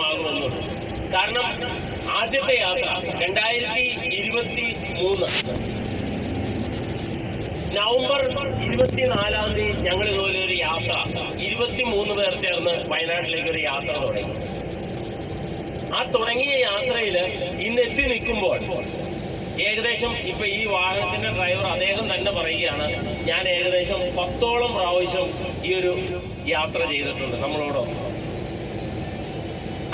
സഫലമാകുമെന്നുള്ളൂ. കാരണം ആദ്യത്തെ യാത്ര 2023 നവംബർ 24-ാം തീയതി ഞങ്ങൾ ഇതുപോലെ ഒരു യാത്ര 23 പേർ ചേർന്ന് വയനാട്ടിലേക്ക് ഒരു യാത്ര തുടങ്ങി. ആ തുടങ്ങിയ യാത്രയിൽ ഇന്ന് എത്തി നിൽക്കുമ്പോൾ ഏകദേശം ഇപ്പൊ ഈ വാഹനത്തിന്റെ ഡ്രൈവർ അദ്ദേഹം തന്നെ പറയുകയാണ്, ഞാൻ ഏകദേശം 10ഓളം പ്രാവശ്യം ഈ ഒരു യാത്ര ചെയ്തിട്ടുണ്ട് നമ്മളോടൊപ്പം.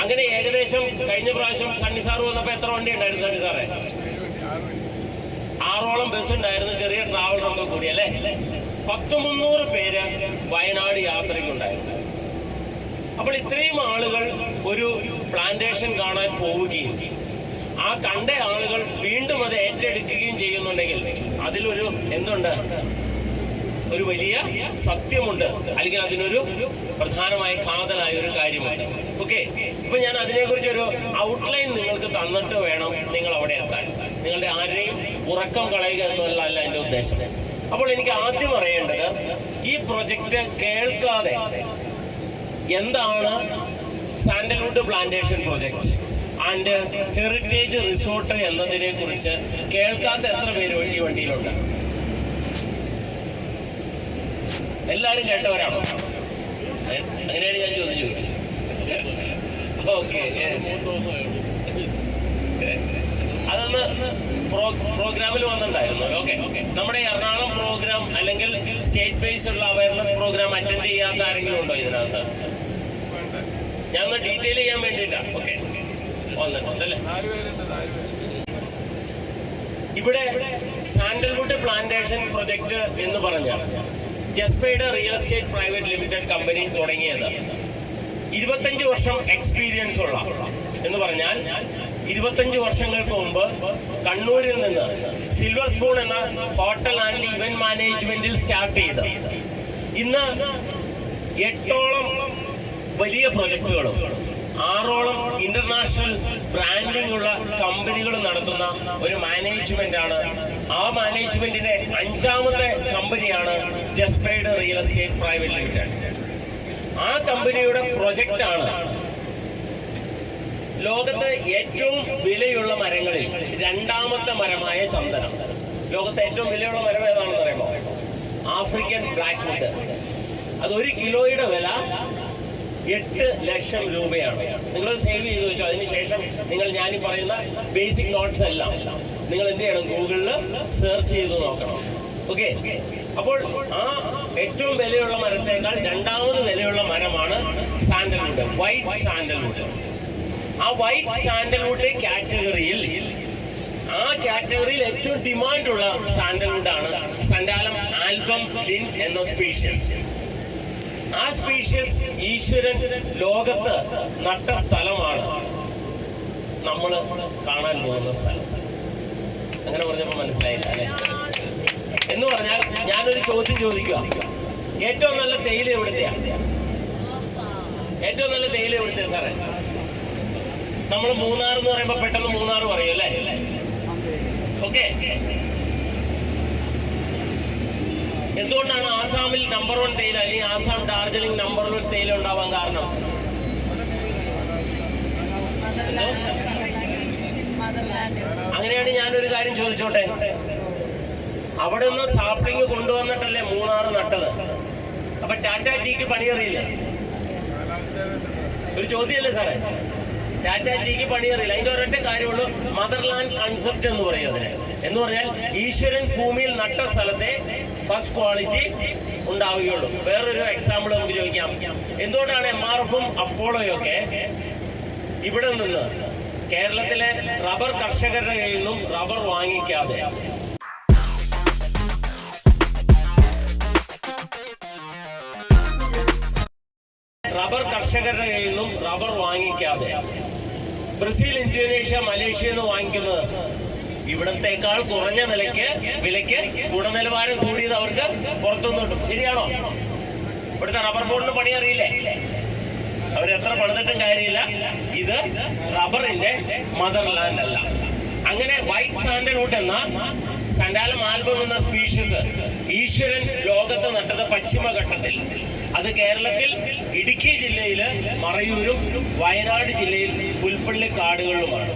അങ്ങനെ ഏകദേശം കഴിഞ്ഞ പ്രാവശ്യം സണ്ണി സാറ് വന്നപ്പോ എത്ര വണ്ടി ഉണ്ടായിരുന്നു സണ്ണി സാറേ? 6ഓളം ബസ് ഉണ്ടായിരുന്നു, ചെറിയ ട്രാവലറൊക്കെ കൂടി അല്ലേ. 100-300 പേര് വയനാട് യാത്രയ്ക്കുണ്ടായിരുന്നു. അപ്പോൾ ഇത്രയും ആളുകൾ ഒരു പ്ലാന്റേഷൻ കാണാൻ പോവുകയും ആ കണ്ട ആളുകൾ വീണ്ടും അത് ഏറ്റെടുക്കുകയും ചെയ്യുന്നുണ്ടെങ്കിൽ അതിലൊരു എന്തുണ്ട്, ഒരു വലിയ സത്യമുണ്ട്, അല്ലെങ്കിൽ അതിനൊരു പ്രധാനമായ കാതലായ ഒരു കാര്യമുണ്ട്. ഓക്കെ, ഇപ്പൊ ഞാൻ അതിനെക്കുറിച്ചൊരു ഔട്ട്ലൈൻ നിങ്ങൾക്ക് തന്നിട്ട് വേണം നിങ്ങൾ അവിടെ എത്താൻ. നിങ്ങളുടെ ആരെയും ഉറക്കം കളയുക എന്നുള്ളതല്ല എൻ്റെ ഉദ്ദേശം. അപ്പോൾ എനിക്ക് ആദ്യം അറിയേണ്ടത്, ഈ പ്രൊജക്റ്റ് കേൾക്കാതെ എന്താണ് sandalwood plantation project and heritage resort എന്നതിനെ കുറിച്ച് കേൾക്കാത്ത എത്ര പേര് ഈ വണ്ടിയിലുണ്ട്? എല്ലാരും കേട്ടവരാണോ? അങ്ങനെയാണ് ഞാൻ ചോദിക്കുന്നത്. ഓക്കെ, അതൊന്ന് പ്രോഗ്രാമിൽ വന്നിട്ടുണ്ടായിരുന്നു. ഓക്കെ, നമ്മുടെ എറണാകുളം പ്രോഗ്രാം അല്ലെങ്കിൽ സ്റ്റേറ്റ് ബേസ് ഉള്ള അവയർനെസ് പ്രോഗ്രാം അറ്റൻഡ് ചെയ്യാത്ത ആരെങ്കിലും ഉണ്ടോ ഇതിനകത്ത്? ഞാൻ ഒന്ന് ഡീറ്റെയിൽ ചെയ്യാൻ വേണ്ടിയിട്ടാ. ഓക്കെ, വന്നിട്ടുണ്ടല്ലേ. ഇവിടെ സാൻഡൽവുഡ് പ്ലാന്റേഷൻ പ്രൊജക്ട് എന്ന് പറഞ്ഞാൽ ജസ്പൈഡ് real estate private limited company തുടങ്ങിയത് 25 വർഷം എക്സ്പീരിയൻസ് ഉള്ള എന്ന് പറഞ്ഞാൽ 25 വർഷങ്ങൾക്ക് മുമ്പ് കണ്ണൂരിൽ നിന്ന് സിൽവർ സ്പൂൺ എന്ന ഹോട്ടൽ ആൻഡ് ഇവന്റ് മാനേജ്മെന്റിൽ സ്റ്റാർട്ട് ചെയ്ത് ഇന്ന് 8ഓളം വലിയ പ്രൊജക്ടുകളും 6ഓളം ഇന്റർനാഷണൽ ബ്രാൻഡിംഗ് ഉള്ള കമ്പനികൾ നടത്തുന്ന ഒരു മാനേജ്മെന്റ് ആണ്. ആ മാനേജ്മെന്റിന്റെ 5ാമത്തെ കമ്പനിയാണ് ജസ്പൈഡ് റിയൽ എസ്റ്റേറ്റ് പ്രൈവറ്റ് ലിമിറ്റഡ്. ആ കമ്പനിയുടെ പ്രൊജക്റ്റ് ആണ് ലോകത്ത് ഏറ്റവും വിലയുള്ള മരങ്ങളിൽ 2ാമത്തെ മരമായ ചന്ദനം. ലോകത്തെ ഏറ്റവും വിലയുള്ള മരം ഏതാണെന്ന് പറയുമ്പോൾ ആഫ്രിക്കൻ ബ്ലാക്ക് വുഡ്. അത് 1 കിലോയുടെ വില 8 ലക്ഷം രൂപയാണ്. നിങ്ങൾ സേവ് ചെയ്ത് വെച്ചോ. അതിനുശേഷം നിങ്ങൾ ഞാനീ പറയുന്ന ബേസിക് നോട്ട്സ് എല്ലാം നിങ്ങൾ എന്ത് ചെയ്യണം, ഗൂഗിളിൽ സെർച്ച് ചെയ്ത് നോക്കണം. ഓക്കെ, അപ്പോൾ ആ ഏറ്റവും വിലയുള്ള മരത്തേക്കാൾ 2ാമത് വിലയുള്ള മരമാണ് സാൻഡൽവുഡ്, വൈറ്റ് സാൻഡൽവുഡ്. ആ വൈറ്റ് സാൻഡൽവുഡ് കാറ്റഗറിയിൽ ഏറ്റവും ഡിമാൻഡുള്ള സാൻഡൽവുഡാണ് സൻഡാലം ആൽബം ലിൻ എന്ന സ്പീഷ്യസ്. ആ സ്പീഷ്യസ് ഈശ്വരൻ ലോകത്ത് നട്ട സ്ഥലമാണ് നമ്മൾ കാണാൻ പോകുന്ന സ്ഥലം. അങ്ങനെ പറഞ്ഞപ്പോൾ മനസ്സിലായില്ല അല്ലെ? എന്ന് പറഞ്ഞാൽ ഞാനൊരു ചോദ്യം ചോദിക്കുക, ഏറ്റവും നല്ല തേയില എവിടുത്തെയാ? ഏറ്റവും നല്ല തേയില എവിടുത്തെ സാറേ? നമ്മൾ മൂന്നാർ എന്ന് പറയുമ്പോൾ പെട്ടെന്ന് മൂന്നാർ പറയും അല്ലേ? ഓക്കെ, എന്തുകൊണ്ടാണ് ആസാമിൽ നമ്പർ 1 തേയില അല്ലെങ്കിൽ ആസാം ഡാർജിലിംഗ് നമ്പർ 1 തേയില ഉണ്ടാവാൻ കാരണം? അങ്ങനെയാണ് ഞാനൊരു കാര്യം ചോദിച്ചോട്ടെ, അവിടെ നിന്ന് സാപ്ലിങ് കൊണ്ടുവന്നിട്ടല്ലേ മൂന്നാർ നട്ടത്? അപ്പൊ ടാറ്റ ടീക്ക് പണിയറിയില്ലേ? ഒരു ചോദ്യമല്ലേ സാറേ? ടാറ്റ ടീക്ക് പണിയറിയില്ല. അതിന്റെ ഒരൊറ്റ കാര്യമുള്ളൂ, മദർലാൻഡ് കൺസെപ്റ്റ് എന്ന് പറയും അതിനെ. എന്ന് പറഞ്ഞാൽ ഈശ്വരൻ ഭൂമിയിൽ നട്ട സ്ഥലത്തെ ഫസ്റ്റ് ക്വാളിറ്റി ഉണ്ടാവുകയുള്ളൂ. വേറൊരു എക്സാമ്പിൾ നമുക്ക് ചോദിക്കാം, എന്തുകൊണ്ടാണ് MRFും അപ്പോളോയും ഒക്കെ ഇവിടെ നിന്ന് കേരളത്തിലെ റബ്ബർ കർഷകരുടെ കയ്യിൽ നിന്നും റബ്ബർ വാങ്ങിക്കാതെ ബ്രസീൽ, ഇന്തോനേഷ്യ, മലേഷ്യ എന്ന് വാങ്ങിക്കുന്നത് ഇവിടത്തേക്കാൾ കുറഞ്ഞ വിലയ്ക്ക് ഗുണനിലവാരം കൂടിയത് അവർക്ക് പുറത്തുനിന്ന് കിട്ടും. ശരിയാണോ? ഇവിടുത്തെ റബ്ബർ ബോർഡിന് പണി അറിയില്ലേ? അവരെത്ര പണിതിട്ടും കാര്യമില്ല, ഇത് റബ്ബറിന്റെ മദർലാൻഡ് അല്ല. അങ്ങനെ വൈറ്റ് സാൻഡൽവുഡ് എന്ന സൻഡാലം ആൽബം എന്ന സ്പീഷ്യസ് ഈശ്വരൻ ലോകത്ത് നട്ടത് പശ്ചിമഘട്ടത്തിൽ അത് കേരളത്തിൽ ഇടുക്കി ജില്ലയിൽ മറയൂരും വയനാട് ജില്ലയിൽ പുൽപ്പള്ളി കാടുകളിലുമാണ്.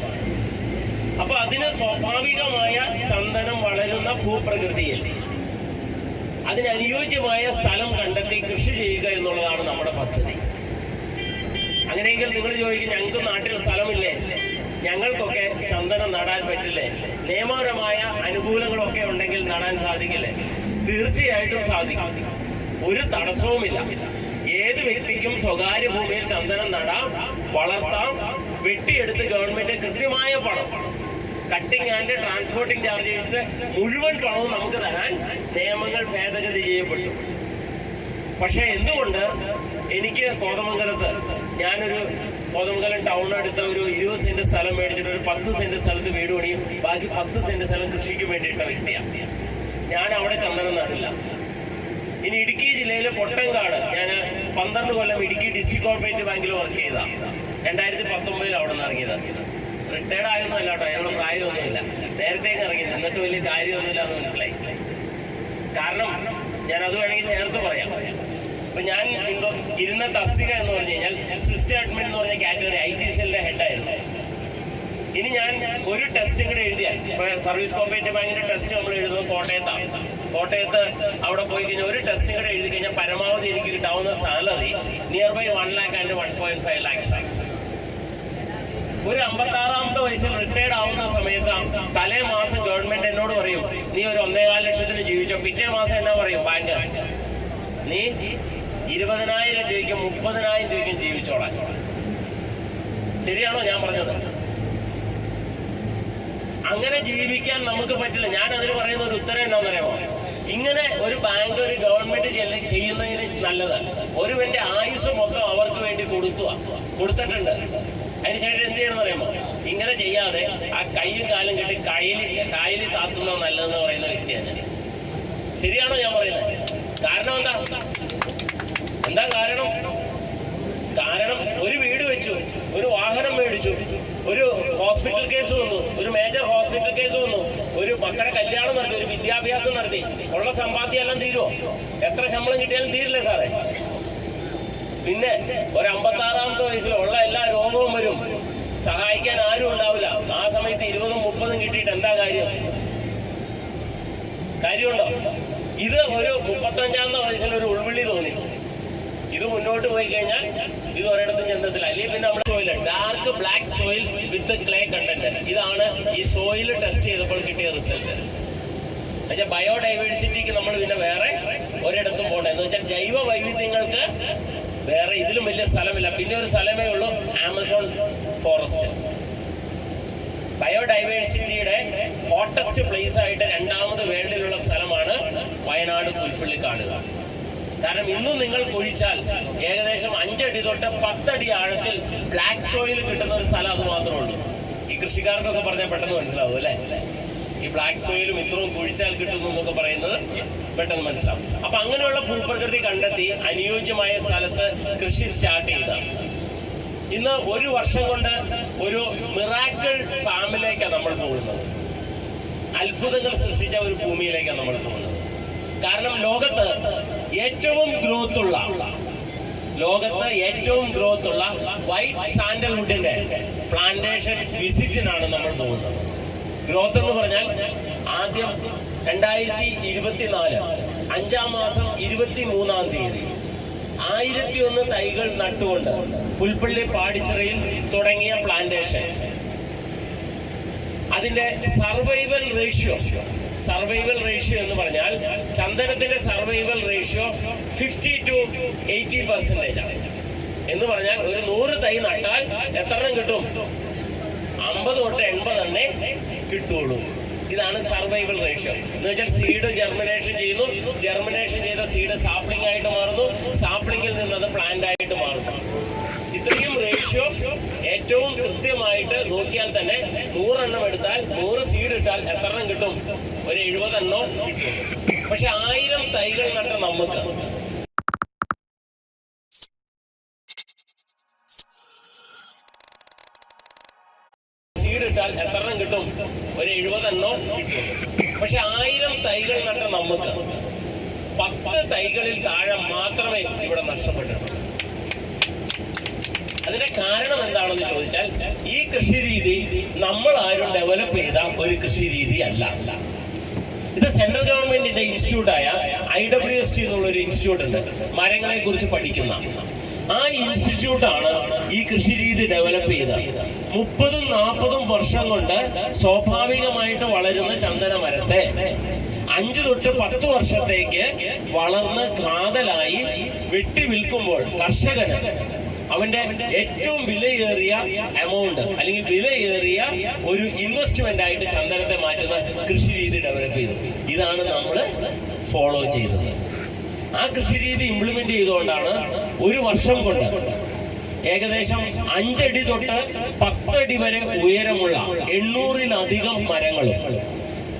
അപ്പൊ അതിന് സ്വാഭാവികമായ ചന്ദനം വളരുന്ന ഭൂപ്രകൃതിയിൽ അതിനനുയോജ്യമായ സ്ഥലം കണ്ടെത്തി കൃഷി ചെയ്യുക എന്നുള്ളതാണ് നമ്മുടെ പദ്ധതി. അങ്ങനെയെങ്കിൽ നിങ്ങൾ ചോദിക്കും, ഞങ്ങൾക്ക് നാട്ടിൽ സ്ഥലമില്ലേ, ഞങ്ങൾക്കൊക്കെ ചന്ദനം നടാൻ പറ്റില്ലേ, നിയമപരമായ അനുകൂലങ്ങളൊക്കെ ഉണ്ടെങ്കിൽ നടാൻ സാധിക്കില്ലേ? തീർച്ചയായിട്ടും സാധിക്കും. ഒരു തടസ്സവുമില്ല. ഏത് വ്യക്തിക്കും സ്വകാര്യ ഭൂമിയിൽ ചന്ദനം നടാം, വളർത്താം. വെട്ടിയെടുത്ത് ഗവൺമെന്റ് കൃത്യമായ പണം, കട്ടിംഗ് ആൻഡ് ട്രാൻസ്പോർട്ടിംഗ് ചാർജ് ചെയ്ത് മുഴുവൻ പണവും നമുക്ക് തരാൻ നിയമങ്ങൾ ഭേദഗതി ചെയ്യപ്പെട്ടു. പക്ഷെ എന്തുകൊണ്ട് എനിക്ക് കോതമംഗലത്ത്, ഞാനൊരു കോതമംഗലം ടൗണിനടുത്ത് ഒരു 20 സെന്റ് സ്ഥലം മേടിച്ചിട്ട് ഒരു 10 സെന്റ് സ്ഥലത്ത് വീട് പണിയും, ബാക്കി 10 സെന്റ് സ്ഥലം കൃഷിക്ക് വേണ്ടിയിട്ട വ്യക്തിയാണ് ഞാൻ. അവിടെ ചന്ദനം നടില്ല. ഇനി ഇടുക്കി ജില്ലയിലെ പൊട്ടൻകാട്, ഞാൻ 12 കൊല്ലം ഇടുക്കി ഡിസ്ട്രിക്ട് കോർപ്പറേറ്റീവ് ബാങ്കിൽ വർക്ക് ചെയ്ത, 2019 അവിടെ നിന്ന് ഇറങ്ങിയത്. റിട്ടയർഡ് ആയൊന്നും അല്ല കേട്ടോ, അതിനുള്ള പ്രായമൊന്നുമില്ല. നേരത്തേക്ക് ഇറങ്ങി, എന്നിട്ട് വലിയ കാര്യമൊന്നുമില്ല എന്ന് മനസ്സിലായി. കാരണം ഞാൻ അത് വേണമെങ്കിൽ ചേർത്ത് പറയാം. ഇപ്പൊ ഞാൻ ഇരുന്ന തസ്തിക എന്ന് പറഞ്ഞു കഴിഞ്ഞാൽ സിസ്റ്റം അഡ്മിൻ എന്ന് പറഞ്ഞ കാറ്റഗറി IT സെല്ലിന്റെ ഹെഡായിരുന്നു. ഇനി ഞാൻ ഒരു ടെസ്റ്റും കൂടെ എഴുതിയാൽ, ഇപ്പൊ സർവീസ് കോപ്പറേറ്റീവ് ബാങ്കിന്റെ ടെസ്റ്റ് നമ്മൾ എഴുതുന്നത് കോട്ടയത്താണ്. കോട്ടയത്ത് അവിടെ പോയി കഴിഞ്ഞാൽ ഒരു ടെസ്റ്റും കൂടെ എഴുതി കഴിഞ്ഞാൽ പരമാവധി എനിക്ക് കിട്ടാവുന്ന salary near by 1 lakh and 1.5 lakhs ആണ്. ഒരു 56ാമത്തെ വയസ്സിൽ റിട്ടയർഡ് ആവുന്ന സമയത്ത് തലേ മാസം ഗവൺമെന്റ് എന്നോട് പറയും, നീ ഒരു 1.25 ലക്ഷത്തിന് ജീവിച്ചോ. പിറ്റേ മാസം എന്നാ പറയും ബാങ്ക്, നീ 20,000 രൂപയ്ക്കും 30,000 രൂപയ്ക്കും ജീവിച്ചോളാം. ശരിയാണോ ഞാൻ പറഞ്ഞത്? അങ്ങനെ ജീവിക്കാൻ നമുക്ക് പറ്റില്ല. ഞാൻ അതിന് പറയുന്ന ഒരു ഉത്തരം എന്താണെന്നറിയാമോ? ഇങ്ങനെ ഒരു ബാങ്ക് ഒരു ഗവൺമെന്റ് ചെയ്യുന്നതിന് നല്ലത് ഒരുവന്റെ ആയുസ് മൊത്തം അവർക്ക് വേണ്ടി കൊടുത്തിട്ടുണ്ട്. അതിനുശേഷം എന്ത് ചെയ്യണമെന്ന് അറിയാമോ? ഇങ്ങനെ ചെയ്യാതെ ആ കൈയും കാലും കെട്ടി കായലിൽ താത്തുന്നത് നല്ലതെന്ന് പറയുന്ന വ്യക്തിയാണ് ഞാൻ. ശരിയാണോ ഞാൻ പറയുന്നത്? കാരണം എന്താ കാരണം ഒരു വീട് വെച്ചു, ഒരു വാഹനം മേടിച്ചു, ഒരു ഹോസ്പിറ്റൽ കേസ് വന്നു, ഒരു മേജർ ഹോസ്പിറ്റൽ കേസ് വന്നു, ഒരു മക്കളുടെ കല്യാണം നടത്തി, ഒരു വിദ്യാഭ്യാസം നടത്തി, ഉള്ള സമ്പാദ്യം എല്ലാം തീരുമോ? എത്ര ശമ്പളം കിട്ടിയാലും തീരില്ലേ സാറേ? പിന്നെ ഒരു 56ാമത്തെ വയസ്സിൽ ഉള്ള എല്ലാ രോഗവും വരും, സഹായിക്കാൻ ആരും ഉണ്ടാവില്ല. ആ സമയത്ത് 20ഉം 30ഉം കിട്ടിയിട്ട് എന്താ കാര്യമുണ്ടോ? ഇത് ഒരു 35ാമത്തെ വയസ്സിൽ ഒരു ഉൾവിളി തോന്നി, ഇത് മുന്നോട്ട് പോയി കഴിഞ്ഞാൽ ഇത് ഒരിടത്തും ചെന്നത്തില്ല. അല്ലെങ്കിൽ പിന്നെ നമ്മുടെ സോയിൽ ഡാർക്ക് ബ്ലാക്ക് സോയിൽ വിത്ത് ക്ലേ കണ്ടന്റ്, ഇതാണ് ഈ സോയിൽ ടെസ്റ്റ് ചെയ്തപ്പോൾ കിട്ടിയ റിസൾട്ട്. എന്നുവെച്ചാൽ ബയോഡൈവേഴ്സിറ്റിക്ക് നമ്മൾ പിന്നെ വേറെ ഒരിടത്തും പോകണ്ട. എന്ന് വെച്ചാൽ ജൈവ വൈവിധ്യങ്ങൾക്ക് വേറെ ഇതിലും വലിയ സ്ഥലമില്ല. പിന്നെ ഒരു സ്ഥലമേ ഉള്ളൂ, ആമസോൺ ഫോറസ്റ്റ്. ബയോഡൈവേഴ്സിറ്റിയുടെ ഹോട്ടസ്റ്റ് പ്ലേസ് ആയിട്ട് 2ാമത് വേൾഡിലുള്ള സ്ഥലമാണ് വയനാട് പുൽപ്പള്ളി കാടുകൾ. കാരണം ഇന്നും നിങ്ങൾ കുഴിച്ചാൽ ഏകദേശം 5 അടി തൊട്ട് 10 അടി ആഴത്തിൽ ബ്ലാക്ക് സോയിൽ കിട്ടുന്ന ഒരു സ്ഥലം അത് മാത്രമേ ഉള്ളൂ. ഈ കൃഷിക്കാർക്കൊക്കെ പറഞ്ഞാൽ പെട്ടെന്ന് മനസ്സിലാവും അല്ലേ? ഈ ബ്ലാക്ക് സോയിലും ഇത്രയും കുഴിച്ചാൽ കിട്ടുന്നു എന്നൊക്കെ പറയുന്നത് പെട്ടെന്ന് മനസ്സിലാവും. അപ്പൊ അങ്ങനെയുള്ള ഭൂപ്രകൃതി കണ്ടെത്തി അനുയോജ്യമായ സ്ഥലത്ത് കൃഷി സ്റ്റാർട്ട് ചെയ്ത ഇന്ന് 1 വർഷം കൊണ്ട് ഒരു മിറാക്കിൾ ഫാമിലേക്കാണ് നമ്മൾ പോകുന്നത്. അത്ഭുതങ്ങൾ സൃഷ്ടിച്ച ഒരു ഭൂമിയിലേക്കാണ് നമ്മൾ പോകുന്നത്. കാരണം ലോകത്ത് ഏറ്റവും ഗ്രോത്ത് ഉള്ള വൈറ്റ് സാൻഡൽവുഡിന്റെ പ്ലാന്റേഷൻ വിസിറ്റിനാണ് നമ്മൾ പോകുന്നത്. ഗ്രോത്ത് എന്ന് പറഞ്ഞാൽ ആദ്യം 2024 5ാം മാസം 23-ാം തീയതി 1001 തൈകൾ നട്ടുകൊണ്ട് പുൽപ്പള്ളി പാടിച്ചിറയിൽ തുടങ്ങിയ പ്ലാന്റേഷൻ, അതിന്റെ സർവൈവൽ റേഷ്യോ എന്ന് പറഞ്ഞാൽ ചന്ദനത്തിന്റെ സർവൈവൽ റേഷ്യോ 50 to 80% ആണ്. എന്ന് പറഞ്ഞാൽ ഒരു 100 തൈ നട്ടാൽ എത്രണ്ണം കിട്ടും? 50 തൊട്ട് 80 തന്നെ കിട്ടുള്ളൂ. ഇതാണ് സർവൈവൽ റേഷ്യോ. എന്ന് വെച്ചാൽ സീഡ് ജെർമിനേഷൻ ചെയ്യുന്നു, ജെർമിനേഷൻ ചെയ്ത സീഡ് സാപ്ലിംഗ് ആയിട്ട് മാറുന്നു, സാപ്ലിംഗിൽ നിന്നത് പ്ലാന്റ് ആയിട്ട് മാറുന്നു. ഇത്രയും റേഷ്യോ ഏറ്റവും കൃത്യമായിട്ട് നോക്കിയാൽ തന്നെ 100 എണ്ണം എടുത്താൽ 100 സീഡ് ഇട്ടാൽ എത്ര എണ്ണം കിട്ടും? ഒരു 70 എണ്ണം കിട്ടും. പക്ഷെ 1000 തൈകൾ നട്ട നമുക്ക് സീഡ് ഇട്ടാൽ എത്ര എണ്ണം കിട്ടും? ഒരു 70 എണ്ണം കിട്ടും. പക്ഷെ 1000 തൈകൾ നട്ട നമുക്ക് 10 10 തൈകളിൽ താഴെ മാത്രമേ ഇവിടെ നഷ്ടപ്പെട്ടിട്ടുള്ളൂ. അതിന്റെ കാരണം എന്താണെന്ന് ചോദിച്ചാൽ ഈ കൃഷി രീതി നമ്മൾ ആരും ഡെവലപ്പ് ചെയ്ത ഒരു കൃഷി രീതി അല്ല. ഇത് സെൻട്രൽ ഗവൺമെന്റിന്റെ ഇൻസ്റ്റിറ്റ്യൂട്ടായ IWST എന്നുള്ളൊരു ഇൻസ്റ്റിറ്റ്യൂട്ട് ഉണ്ട്, മരങ്ങളെ കുറിച്ച് പഠിക്കുന്ന. ആ ഇൻസ്റ്റിറ്റ്യൂട്ടാണ് ഈ കൃഷി രീതി ഡെവലപ്പ് ചെയ്തത്. 30-40 വർഷം കൊണ്ട് സ്വാഭാവികമായിട്ട് വളരുന്ന ചന്ദന മരത്തെ 5 തൊട്ട് 10 വർഷത്തേക്ക് വളർന്ന് കാതലായി വെട്ടി വിൽക്കുമ്പോൾ കർഷകന് അവന്റെ ഏറ്റവും വിലയേറിയ എമൗണ്ട് അല്ലെങ്കിൽ വിലയേറിയ ഒരു ഇൻവെസ്റ്റ്മെന്റ് ആയിട്ട് ചന്ദനത്തെ മാറ്റുന്ന കൃഷി രീതി ഡെവലപ്പ് ചെയ്തു. ഇതാണ് നമ്മൾ ഫോളോ ചെയ്തത്. ആ കൃഷി രീതി ഇംപ്ലിമെന്റ് ചെയ്തുകൊണ്ടാണ് ഒരു വർഷം കൊണ്ട് ഏകദേശം 5 അടി തൊട്ട് 10 അടി വരെ ഉയരമുള്ള 800-ലധികം മരങ്ങളും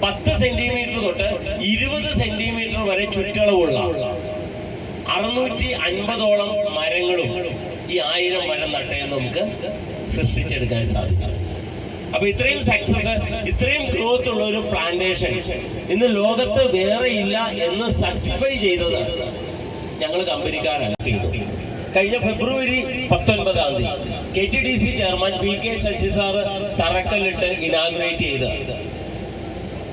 10 സെന്റിമീറ്റർ തൊട്ട് 20 സെന്റിമീറ്റർ വരെ ചുറ്റളവുള്ള 650ഓളം മരങ്ങളും ഈ 1000 മരം നട്ടയിൽ നമുക്ക് സൃഷ്ടിച്ചെടുക്കാൻ സാധിച്ചു. അപ്പൊ ഇത്രയും സക്സസ്, ഇത്രയും ഗ്രോത്ത് ഉള്ള ഒരു പ്ലാന്റേഷൻ ഇന്ന് ലോകത്ത് വേറെ ഇല്ല എന്ന് സർട്ടിഫൈ ചെയ്തത് ഞങ്ങൾ കമ്പനിക്കാരല്ല ചെയ്തു. കഴിഞ്ഞ ഫെബ്രുവരി 19-ാം തീയതി KTDC chairman PK Sasi sir തറക്കല്ലിട്ട് ഇനാഗുറേറ്റ് ചെയ്ത്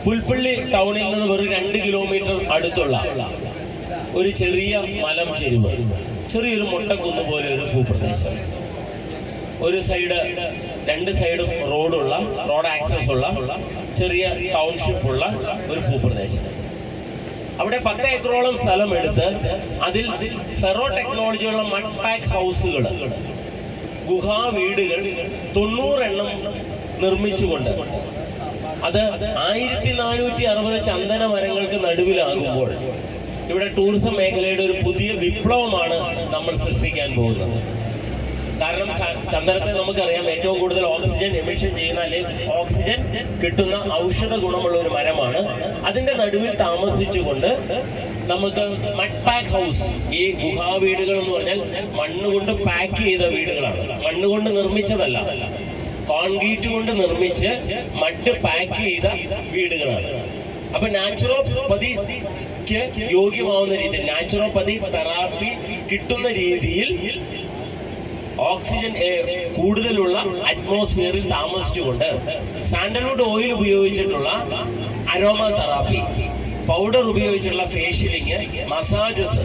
പുൽപ്പള്ളി ടൗണിൽ നിന്ന് വെറും 2 കിലോമീറ്റർ അടുത്തുള്ള ഒരു ചെറിയ മലം ചെരുവ്, ചെറിയൊരു മുട്ടക്കുന്ന് പോലെ ഒരു ഭൂപ്രദേശം, ഒരു സൈഡ് 2 സൈഡും റോഡ് ആക്സസ് ഉള്ള ചെറിയ ടൗൺഷിപ്പ് ഉള്ള ഒരു ഭൂപ്രദേശം. അവിടെ 10 ഏക്കറോളം സ്ഥലം എടുത്ത് അതിൽ ഫെറോ ടെക്നോളജിയുള്ള മഡ് പാക്ക് ഹൗസുകൾ, ഗുഹാ വീടുകൾ 90 എണ്ണം നിർമ്മിച്ചുകൊണ്ട് അത് 1460 ചന്ദന മരങ്ങൾക്ക് നടുവിലാകുമ്പോൾ ഇവിടെ ടൂറിസം മേഖലയുടെ ഒരു പുതിയ വിപ്ലവമാണ് നമ്മൾ സൃഷ്ടിക്കാൻ പോകുന്നത്. കാരണം ചന്ദനത്തെ നമുക്കറിയാം ഏറ്റവും കൂടുതൽ ഓക്സിജൻ എമിഷൻ ചെയ്യുന്ന അല്ലെങ്കിൽ ഓക്സിജൻ കിട്ടുന്ന ഔഷധ ഗുണമുള്ള ഒരു മരമാണ്. അതിന്റെ നടുവിൽ താമസിച്ചുകൊണ്ട് നമുക്ക് മഡ് പാക്ക് ഹൗസ്, ഈ ഗുഹാ വീടുകൾ എന്ന് പറഞ്ഞാൽ മണ്ണുകൊണ്ട് പാക്ക് ചെയ്ത വീടുകളാണ്, മണ്ണുകൊണ്ട് നിർമ്മിച്ചതല്ല, കോൺക്രീറ്റ് കൊണ്ട് നിർമ്മിച്ച് മഡ് പാക്ക് ചെയ്ത വീടുകളാണ്. അപ്പൊ നാച്ചുറോപ്പതിക്ക് യോഗ്യമാവുന്ന രീതിയിൽ, നാച്ചുറോപ്പതി തെറാപ്പി കിട്ടുന്ന രീതിയിൽ ഓക്സിജൻ കൂടുതലുള്ള അറ്റ്മോസ്ഫിയറിൽ താമസിച്ചുകൊണ്ട് സാൻഡൽവുഡ് ഓയിൽ ഉപയോഗിച്ചിട്ടുള്ള അരോമ തെറാപ്പി, പൗഡർ ഉപയോഗിച്ചുള്ള ഫേഷ്യലിങ്, മസാജസ്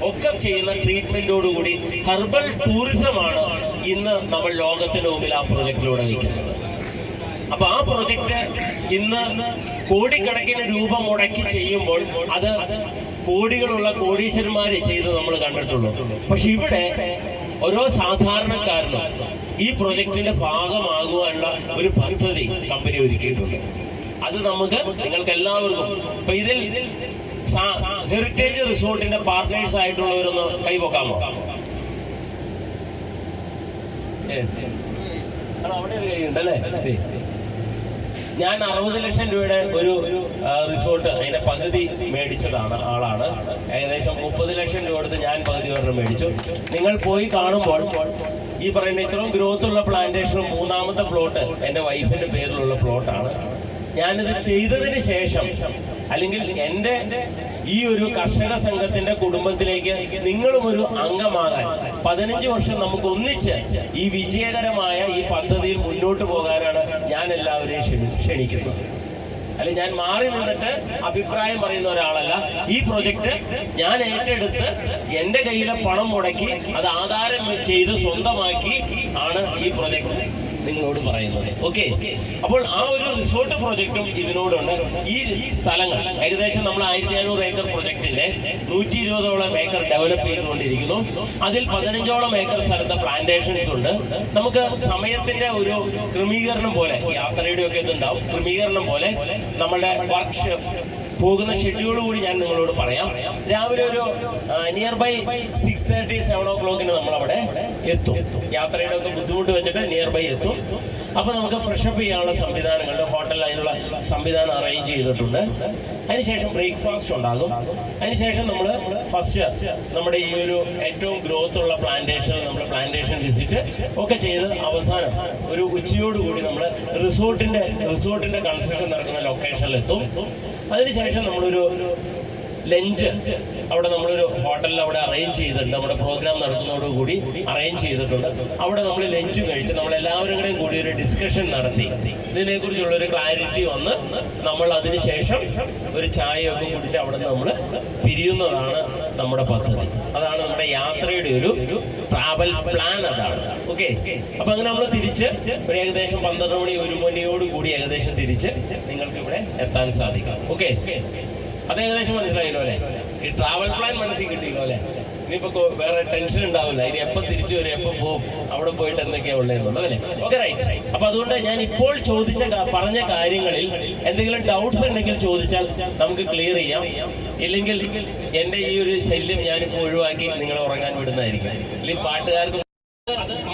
ഒക്കെ ചെയ്യുന്ന ട്രീറ്റ്മെന്റോടുകൂടി ഹെർബൽ ടൂറിസമാണ് ഇന്ന് നമ്മൾ ലോകത്തിന്റെ മുമ്പിൽ ആ പ്രൊജക്റ്റിലൂടെ വയ്ക്കുന്നത്. അപ്പൊ ആ പ്രൊജക്റ്റ് ഇന്ന് കോടിക്കണക്കിന് രൂപ മുടക്കി ചെയ്യുമ്പോൾ അത് കോടികളുള്ള കോടീശ്വരന്മാരെ ചെയ്ത് നമ്മൾ കണ്ടിട്ടുള്ളൂ. പക്ഷെ ഇവിടെ ഓരോ സാധാരണക്കാരനും ഈ പ്രൊജക്ടിന്റെ ഭാഗമാകുവാനുള്ള ഒരു പദ്ധതി കമ്പനി ഒരുക്കിയിട്ടുണ്ട്. അത് നമുക്ക് നിങ്ങൾക്ക് എല്ലാവർക്കും ഇപ്പൊ ഇതിൽ ഹെറിറ്റേജ് റിസോർട്ടിന്റെ പാർട്ട്നേഴ്സ് ആയിട്ടുള്ളവരൊന്ന് കൈപൊക്കാമോ? അവിടെ ഒരു കൈയുണ്ടല്ലേ. ഞാൻ 60 ലക്ഷം രൂപയുടെ ഒരു റിസോർട്ട് അതിന്റെ പകുതി മേടിച്ചതാണ് ആളാണ്. ഏകദേശം 30 ലക്ഷം രൂപ കൊടുത്ത് ഞാൻ പകുതി ഒരെണ്ണം മേടിച്ചു. നിങ്ങൾ പോയി കാണുമ്പോൾ ഈ പറയുന്ന ഇത്രയും ഗ്രോത്ത് ഉള്ള പ്ലാന്റേഷനും 3ാമത്തെ പ്ലോട്ട് എൻ്റെ വൈഫിന്റെ പേരിലുള്ള പ്ലോട്ടാണ്. ഞാനിത് ചെയ്തതിന് ശേഷം അല്ലെങ്കിൽ എൻ്റെ ഈ ഒരു കർഷക സംഘത്തിന്റെ കുടുംബത്തിലേക്ക് നിങ്ങളും ഒരു അംഗമാകാൻ 15 വർഷം നമുക്ക് ഒന്നിച്ച് ഈ വിജയകരമായ ഈ പദ്ധതിയിൽ മുന്നോട്ട് പോകാനാണ് ഞാൻ എല്ലാവരെയും ക്ഷണിക്കുന്നത്. അല്ലെ, ഞാൻ മാറി നിന്നിട്ട് അഭിപ്രായം പറയുന്ന ഒരാളല്ല. ഈ പ്രൊജക്ട് ഞാൻ ഏറ്റെടുത്ത് എൻ്റെ കയ്യിലെ പണം മുടക്കി അത് ആധാരം ചെയ്ത് സ്വന്തമാക്കി ആണ് ഈ പ്രൊജക്ട് നിങ്ങളോട് പറയുന്നത്. ഓക്കെ, അപ്പോൾ ആ ഒരു റിസോർട്ട് പ്രൊജക്റ്റും ഇതിനോടുണ്ട്. ഈ സ്ഥലങ്ങൾ ഏകദേശം നമ്മൾ 1500 ഏക്കർ പ്രൊജക്ടിന്റെ 120ഓളം ഏക്കർ ഡെവലപ്പ് ചെയ്തുകൊണ്ടിരിക്കുന്നു. അതിൽ 15ഓളം ഏക്കർ സ്ഥലത്ത് പ്ലാന്റേഷൻസ് ഉണ്ട്. നമുക്ക് സമയത്തിന്റെ ഒരു ക്രമീകരണം പോലെ, യാത്രയുടെ ഒക്കെ ഇതുണ്ടാവും, ക്രമീകരണം പോലെ നമ്മളുടെ വർക്ക് പോകുന്ന ഷെഡ്യൂൾ കൂടി ഞാൻ നിങ്ങളോട് പറയാം. രാവിലെ ഒരു നിയർ ബൈ 6:30, 7 o'clock നമ്മളവിടെ എത്തും. യാത്രയുടെ ഒക്കെ ബുദ്ധിമുട്ട് വെച്ചിട്ട് നിയർ ബൈ എത്തും. അപ്പൊ നമുക്ക് ഫ്രഷപ്പ് ചെയ്യാനുള്ള സംവിധാനങ്ങളുണ്ട്, ഹോട്ടലിൽ അതിനുള്ള സംവിധാനം അറേഞ്ച് ചെയ്തിട്ടുണ്ട്. അതിനുശേഷം ബ്രേക്ക്ഫാസ്റ്റ് ഉണ്ടാകും. അതിനുശേഷം നമ്മൾ ഫസ്റ്റ് നമ്മുടെ ഈ ഒരു ഏറ്റവും ഗ്രോത്ത് ഉള്ള പ്ലാന്റേഷനിൽ നമ്മൾ പ്ലാന്റേഷൻ വിസിറ്റ് ഒക്കെ ചെയ്ത് അവസാനം ഒരു ഉച്ചയോടുകൂടി നമ്മൾ റിസോർട്ടിന്റെ കൺസ്ട്രക്ഷൻ നടക്കുന്ന ലൊക്കേഷനിൽ എത്തും. അതിനുശേഷം നമ്മളൊരു ലഞ്ച് അവിടെ നമ്മളൊരു ഹോട്ടലിൽ അവിടെ അറേഞ്ച് ചെയ്തിട്ടുണ്ട്. നമ്മുടെ പ്രോഗ്രാം നടത്തുന്നതോടുകൂടി അറേഞ്ച് ചെയ്തിട്ടുണ്ട്. അവിടെ നമ്മൾ ലഞ്ച് കഴിച്ച് നമ്മളെല്ലാവരും കൂടി ഒരു ഡിസ്കഷൻ നടത്തി ഇതിനെക്കുറിച്ചുള്ള ഒരു ക്ലാരിറ്റി വന്ന് നമ്മൾ അതിനുശേഷം ഒരു ചായയൊക്കെ കുടിച്ച് അവിടെ നിന്ന് നമ്മൾ പിരിയുന്നതാണ് നമ്മുടെ പദ്ധതി. അതാണ് നമ്മുടെ യാത്രയുടെ ഒരു ട്രാവൽ പ്ലാൻ. അതാണ്. ഓക്കെ. അപ്പൊ അങ്ങനെ നമ്മൾ തിരിച്ച് ഒരു ഏകദേശം 12 മണി 1 മണിയോട് കൂടി ഏകദേശം തിരിച്ച് നിങ്ങൾക്ക് ഇവിടെ എത്താൻ സാധിക്കും. ഓക്കെ. അത് ഏകദേശം മനസ്സിലായല്ലോ അല്ലെ? ഈ ട്രാവൽ പ്ലാൻ മനസ്സിൽ കിട്ടിയല്ലോ അല്ലെ? ഇനിയിപ്പോ വേറെ ടെൻഷൻ ഉണ്ടാവില്ല. ഇനി എപ്പം തിരിച്ചു വരും, എപ്പം പോകും, അവിടെ പോയിട്ട് എന്തൊക്കെയാ ഉള്ളതെന്നുള്ളത് അല്ലെ? Okay, right. അപ്പൊ അതുകൊണ്ട് ഞാൻ ഇപ്പോൾ പറഞ്ഞ കാര്യങ്ങളിൽ എന്തെങ്കിലും ഡൗട്ട്സ് ഉണ്ടെങ്കിൽ ചോദിച്ചാൽ നമുക്ക് ക്ലിയർ ചെയ്യാം. ഇല്ലെങ്കിൽ എന്റെ ഈ ഒരു ശല്യം ഞാനിപ്പോ ഒഴിവാക്കി നിങ്ങളെ ഉറങ്ങാൻ വിടുന്നതായിരിക്കും. അല്ലെങ്കിൽ പാട്ടുകാർക്ക്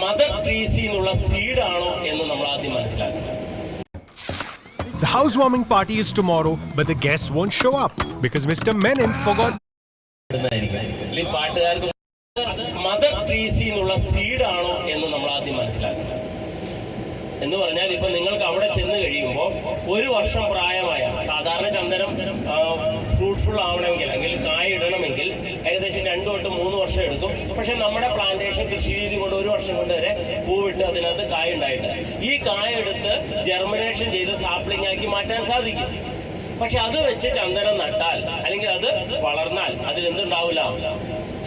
മദർ ട്രീസി എന്നുള്ള സീഡാണോ എന്ന് നമ്മൾ ആദ്യം മനസ്സിലാക്കണം. The housewarming party is tomorrow, but the guests won't show up because Mr. Menon forgot. പാട്ടുകാർക്ക് മദർ ട്രീസി എന്നുള്ള സീഡാണോ എന്ന് നമ്മൾ ആദ്യം മനസ്സിലാക്കണം. എന്ന് പറഞ്ഞാൽ ഇപ്പൊ നിങ്ങൾക്ക് അവിടെ ചെന്ന് കഴിയുമ്പോൾ 1 വർഷം പ്രായമായ സാധാരണ ചന്ദനം ഫ്രൂട്ട്ഫുൾ ആവണമെങ്കിൽ അല്ലെങ്കിൽ കായ ഇടണമെങ്കിൽ ഏകദേശം 2 തൊട്ട് 3 വർഷം എടുക്കും. പക്ഷെ നമ്മുടെ പ്ലാന്റേഷൻ കൃഷി രീതി കൊണ്ട് 1 വർഷം കൊണ്ട് വരെ പൂവിട്ട് അതിനകത്ത് കായ ഉണ്ടായിട്ട് ഈ കായ എടുത്ത് ജെർമിനേഷൻ ചെയ്ത് സാപ്ലിംഗ് ആക്കി മാറ്റാൻ സാധിക്കും. പക്ഷെ അത് വെച്ച് ചന്ദനം നട്ടാൽ അല്ലെങ്കിൽ അത് വളർന്നാൽ അതിലെന്തുണ്ടാവില്ല?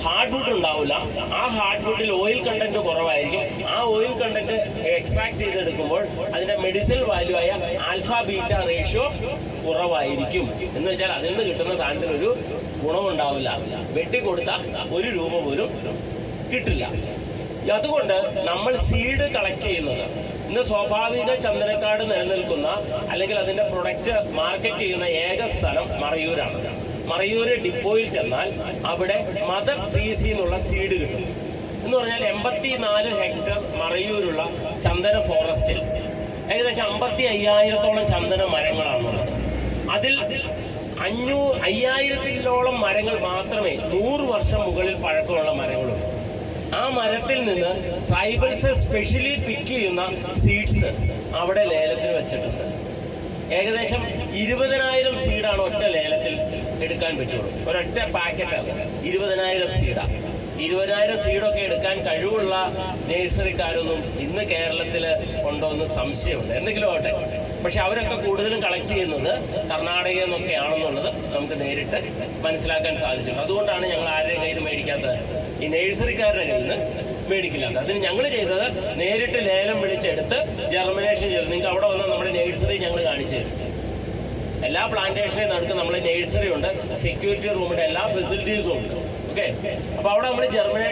ഹാർഡ്വുഡ് ഉണ്ടാവില്ല. ആ ഹാർഡ്വുഡിൽ ഓയിൽ കണ്ടന്റ് കുറവായിരിക്കും. ആ ഓയിൽ കണ്ടന്റ് എക്സ്ട്രാക്ട് ചെയ്തെടുക്കുമ്പോൾ അതിന്റെ മെഡിസിനൽ വാല്യൂ ആയ ആൽഫ ബീറ്റ റേഷ്യോ കുറവായിരിക്കും. എന്ന് വെച്ചാൽ അതിൽ നിന്ന് കിട്ടുന്ന സാധനത്തിന് ഒരു ഗുണമുണ്ടാവില്ല. വെട്ടിക്കൊടുത്താൽ 1 രൂപ പോലും കിട്ടില്ല. അതുകൊണ്ട് നമ്മൾ സീഡ് കളക്ട് ചെയ്യുന്നത് ഇന്ന് സ്വാഭാവിക ചന്ദനക്കാട് നിലനിൽക്കുന്ന അല്ലെങ്കിൽ അതിന്റെ പ്രൊഡക്റ്റ് മാർക്കറ്റ് ചെയ്യുന്ന ഏക സ്ഥലം മറയൂരാണ്. മറയൂര് ഡിപ്പോയിൽ ചെന്നാൽ അവിടെ മദർ ട്രീസി എന്നുള്ള സീഡ് കിട്ടും. എന്ന് പറഞ്ഞാൽ 84 ഹെക്ടർ മറയൂരുള്ള ചന്ദന ഫോറസ്റ്റിൽ ഏകദേശം 55,000-ഓളം ചന്ദന മരങ്ങളാണുള്ളത്. അതിൽ 5000-ഓളം മരങ്ങൾ മാത്രമേ 100 വർഷം മുകളിൽ പഴക്കമുള്ള മരങ്ങളുള്ളൂ. ആ മരത്തിൽ നിന്ന് ട്രൈബൽസ് സ്പെഷ്യലി പിക്ക് ചെയ്യുന്ന സീഡ്സ് അവിടെ ലേലത്തിന് വെച്ചിട്ടുണ്ട്. ഏകദേശം 20,000 സീഡാണ് ഒറ്റ ലേലത്തിൽ എടുക്കാൻ പറ്റുള്ളൂ. ഒരൊറ്റ പാക്കറ്റാണ് 20,000 സീഡാണ്. 20,000 സീഡൊക്കെ എടുക്കാൻ കഴിവുള്ള നഴ്സറിക്കാരൊന്നും ഇന്ന് കേരളത്തിൽ ഉണ്ടോ എന്ന് സംശയമുണ്ട്. എന്തെങ്കിലും ആവട്ടെ. പക്ഷെ അവരൊക്കെ കൂടുതലും കളക്ട് ചെയ്യുന്നത് കർണാടകയിൽ നിന്നൊക്കെയാണെന്നുള്ളത് നമുക്ക് നേരിട്ട് മനസ്സിലാക്കാൻ സാധിച്ചിട്ടുണ്ട്. അതുകൊണ്ടാണ് ഞങ്ങൾ ആരുടെയും കയ്യിൽ നിന്ന് മേടിക്കാത്തത്, ഈ നഴ്സറിക്കാരുടെ കയ്യിൽ നിന്ന് മേടിക്കില്ലാത്ത. അതിന് ഞങ്ങൾ ചെയ്തത് നേരിട്ട് ലേലം വിളിച്ചെടുത്ത് ജെർമിനേഷൻ ചെയ്തു. നിങ്ങൾക്ക് അവിടെ വന്നാൽ നമ്മുടെ നഴ്സറി ഞങ്ങൾ കാണിച്ചു തരും. എല്ലാ പ്ലാന്റേഷനെയും നടുക്ക് നമ്മുടെ നഴ്സറി ഉണ്ട്, സെക്യൂരിറ്റി റൂമിന്റെ എല്ലാ ഫെസിലിറ്റീസും ഉണ്ട്. ഓക്കെ. അപ്പൊ അവിടെ നമ്മൾ ജെർമിനേഷൻ